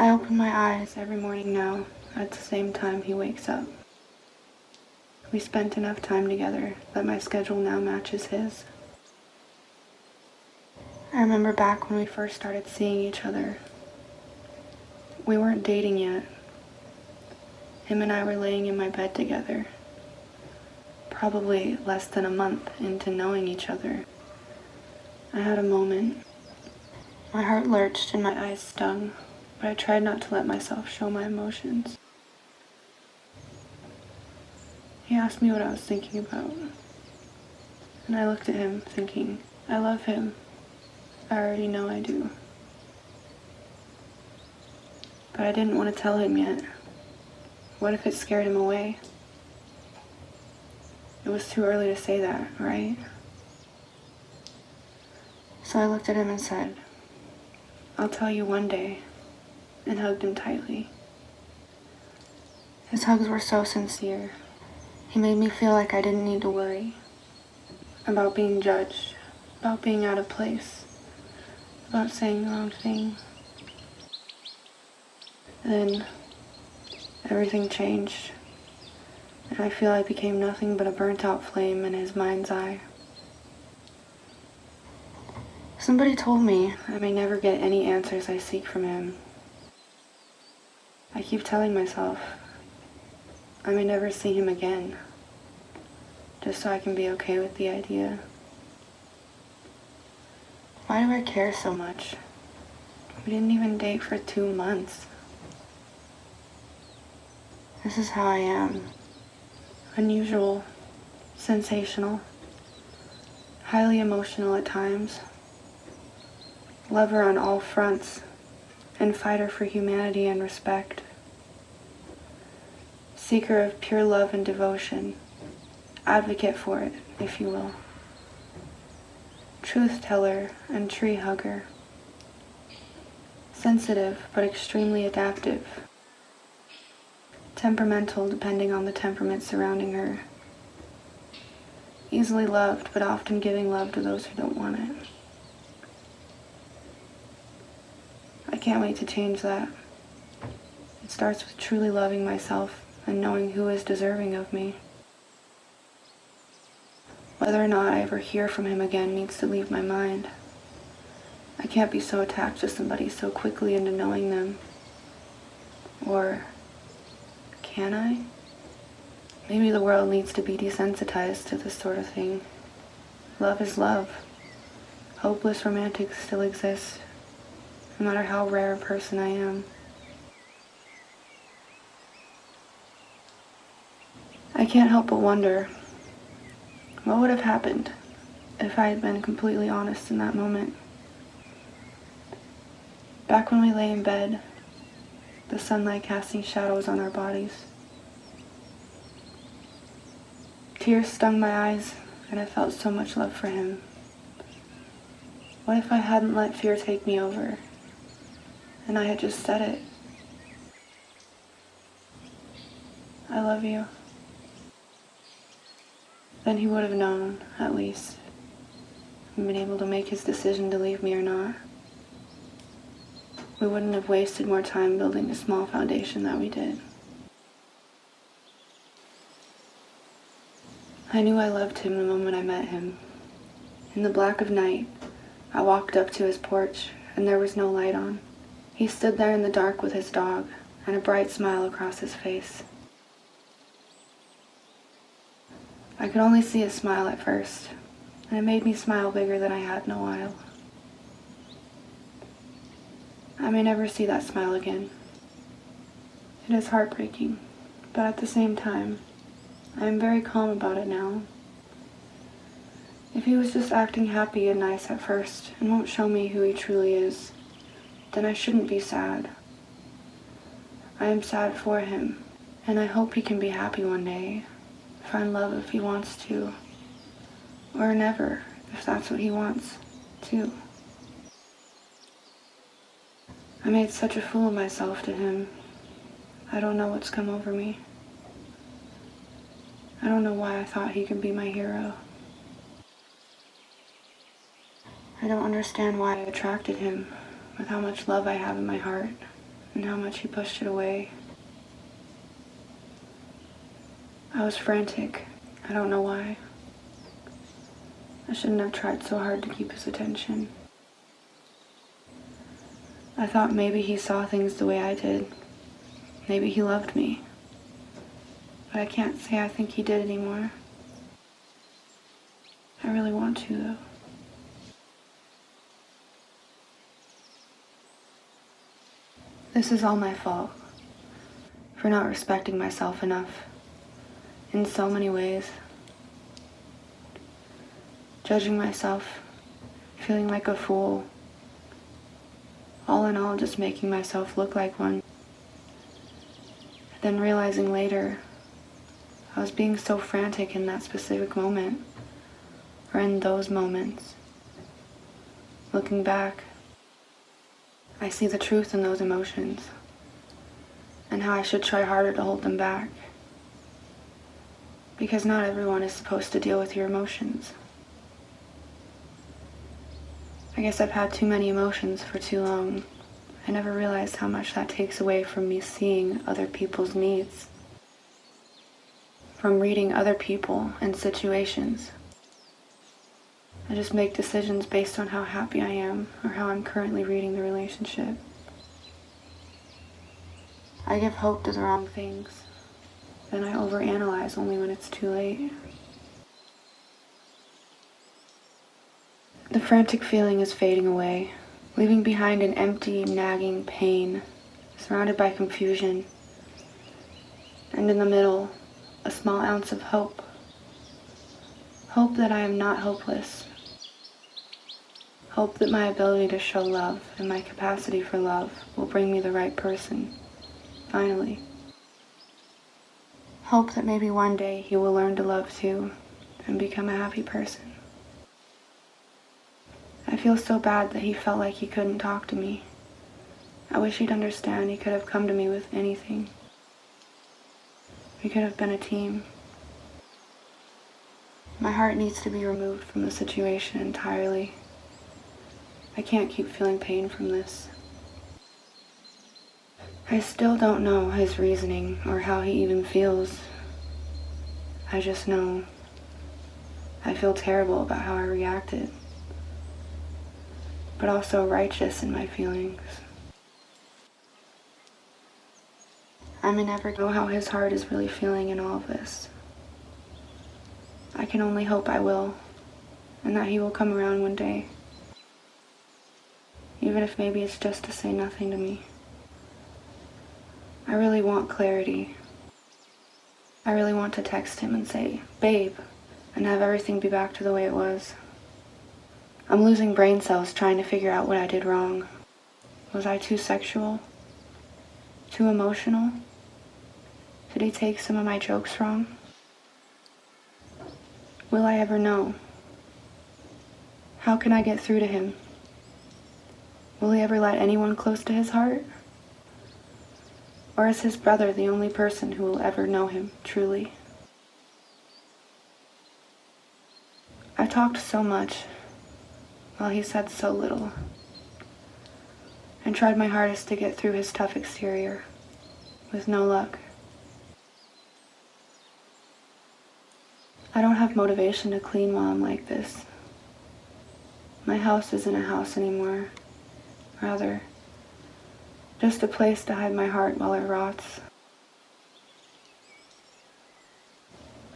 I open my eyes every morning now at the same time he wakes up. We spent enough time together that my schedule now matches his. I remember back when we first started seeing each other. We weren't dating yet. Him and I were laying in my bed together, probably less than a month into knowing each other. I had a moment. My heart lurched and my eyes stung, but I tried not to let myself show my emotions. He asked me what I was thinking about, and I looked at him thinking, I love him. I already know I do. But I didn't want to tell him yet. What if it scared him away? It was too early to say that, right? So I looked at him and said, I'll tell you one day, and hugged him tightly. His hugs were so sincere. He made me feel like I didn't need to worry about being judged, about being out of place, about saying the wrong thing. Then everything changed, and I feel I became nothing but a burnt-out flame in his mind's eye. Somebody told me I may never get any answers I seek from him. I keep telling myself I may never see him again, just so I can be okay with the idea. Why do I care so much? We didn't even date for 2 months. This is how I am. Unusual, sensational, highly emotional at times, lover on all fronts, and fighter for humanity and respect. Seeker of pure love and devotion, advocate for it, if you will. Truth teller and tree hugger. Sensitive but extremely adaptive. Temperamental depending on the temperament surrounding her. Easily loved but often giving love to those who don't want it. I can't wait to change that. It starts with truly loving myself and knowing who is deserving of me. Whether or not I ever hear from him again needs to leave my mind. I can't be so attached to somebody so quickly into knowing them. Or can I? Maybe the world needs to be desensitized to this sort of thing. Love is love. Hopeless romantics still exist, no matter how rare a person I am. I can't help but wonder, what would have happened if I had been completely honest in that moment? Back when we lay in bed, the sunlight casting shadows on our bodies. Tears stung my eyes, and I felt so much love for him. What if I hadn't let fear take me over, and I had just said it? I love you. Then he would have known, at least, and been able to make his decision to leave me or not. We wouldn't have wasted more time building the small foundation that we did. I knew I loved him the moment I met him. In the black of night, I walked up to his porch, and there was no light on. He stood there in the dark with his dog, and a bright smile across his face. I could only see his smile at first, and it made me smile bigger than I had in a while. I may never see that smile again. It is heartbreaking, but at the same time, I am very calm about it now. If he was just acting happy and nice at first and won't show me who he truly is, then I shouldn't be sad. I am sad for him, and I hope he can be happy one day, find love if he wants to, or never if that's what he wants, too. I made such a fool of myself to him. I don't know what's come over me. I don't know why I thought he could be my hero. I don't understand why I attracted him with how much love I have in my heart and how much he pushed it away. I was frantic. I don't know why. I shouldn't have tried so hard to keep his attention. I thought maybe he saw things the way I did. Maybe he loved me. But I can't say I think he did anymore. I really want to, though. This is all my fault for not respecting myself enough in so many ways. Judging myself, feeling like a fool. All in all, just making myself look like one. Then realizing later, I was being so frantic in that specific moment, or in those moments. Looking back, I see the truth in those emotions, and how I should try harder to hold them back. Because not everyone is supposed to deal with your emotions. I guess I've had too many emotions for too long. I never realized how much that takes away from me seeing other people's needs, from reading other people and situations. I just make decisions based on how happy I am or how I'm currently reading the relationship. I give hope to the wrong things. Then I overanalyze only when it's too late. The frantic feeling is fading away, leaving behind an empty, nagging pain, surrounded by confusion, and in the middle, a small ounce of hope. Hope that I am not hopeless. Hope that my ability to show love and my capacity for love will bring me the right person, finally. Hope that maybe one day he will learn to love too and become a happy person. I feel so bad that he felt like he couldn't talk to me. I wish he'd understand he could have come to me with anything. We could have been a team. My heart needs to be removed from the situation entirely. I can't keep feeling pain from this. I still don't know his reasoning or how he even feels. I just know I feel terrible about how I reacted, but also righteous in my feelings. I may never know how his heart is really feeling in all of this. I can only hope I will, and that he will come around one day, even if maybe it's just to say nothing to me. I really want clarity. I really want to text him and say, "Babe," and have everything be back to the way it was. I'm losing brain cells trying to figure out what I did wrong. Was I too sexual? Too emotional? Did he take some of my jokes wrong? Will I ever know? How can I get through to him? Will he ever let anyone close to his heart? Or is his brother the only person who will ever know him truly? I talked so much, while he said so little, and tried my hardest to get through his tough exterior, with no luck. I don't have motivation to clean while I'm like this. My house isn't a house anymore. Rather, just a place to hide my heart while it rots.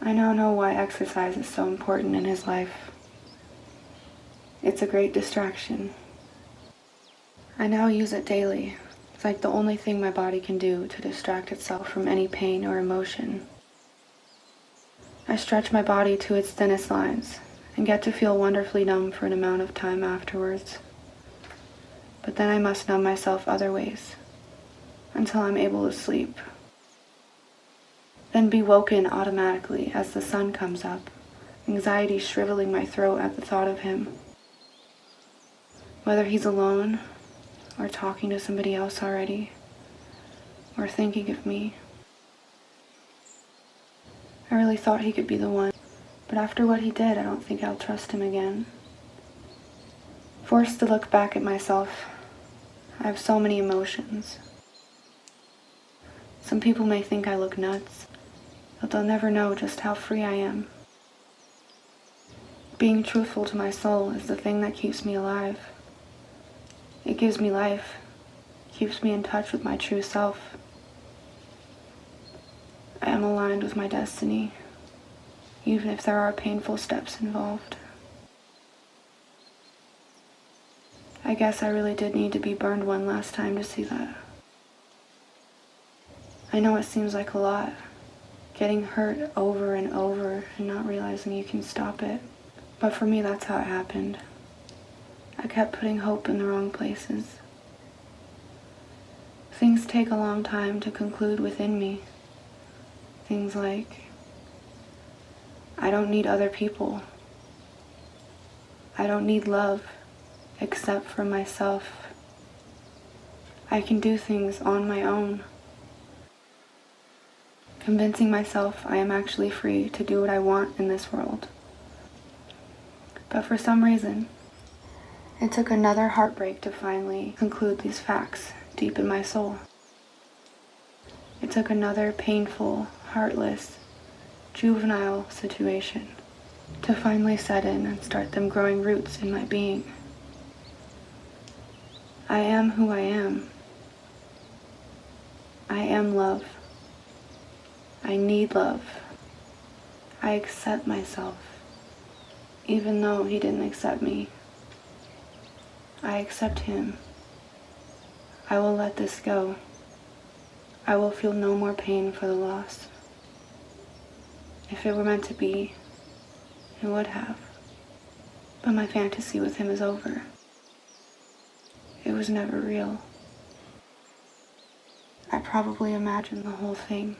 I now know why exercise is so important in his life. It's a great distraction. I now use it daily. It's like the only thing my body can do to distract itself from any pain or emotion. I stretch my body to its thinnest lines and get to feel wonderfully numb for an amount of time afterwards. But then I must numb myself other ways until I'm able to sleep. Then be woken automatically as the sun comes up, anxiety shriveling my throat at the thought of him. Whether he's alone, or talking to somebody else already, or thinking of me. I really thought he could be the one, but after what he did, I don't think I'll trust him again. Forced to look back at myself, I have so many emotions. Some people may think I look nuts, but they'll never know just how free I am. Being truthful to my soul is the thing that keeps me alive. It gives me life, keeps me in touch with my true self. I am aligned with my destiny, even if there are painful steps involved. I guess I really did need to be burned one last time to see that. I know it seems like a lot, getting hurt over and over and not realizing you can stop it. But for me, that's how it happened. I kept putting hope in the wrong places. Things take a long time to conclude within me. Things like, I don't need other people. I don't need love except for myself. I can do things on my own. Convincing myself I am actually free to do what I want in this world. But for some reason, it took another heartbreak to finally conclude these facts deep in my soul. It took another painful, heartless, juvenile situation to finally set in and start them growing roots in my being. I am who I am. I am love. I need love. I accept myself, even though he didn't accept me. I accept him. I will let this go. I will feel no more pain for the loss. If it were meant to be, it would have. But my fantasy with him is over. It was never real. I probably imagined the whole thing.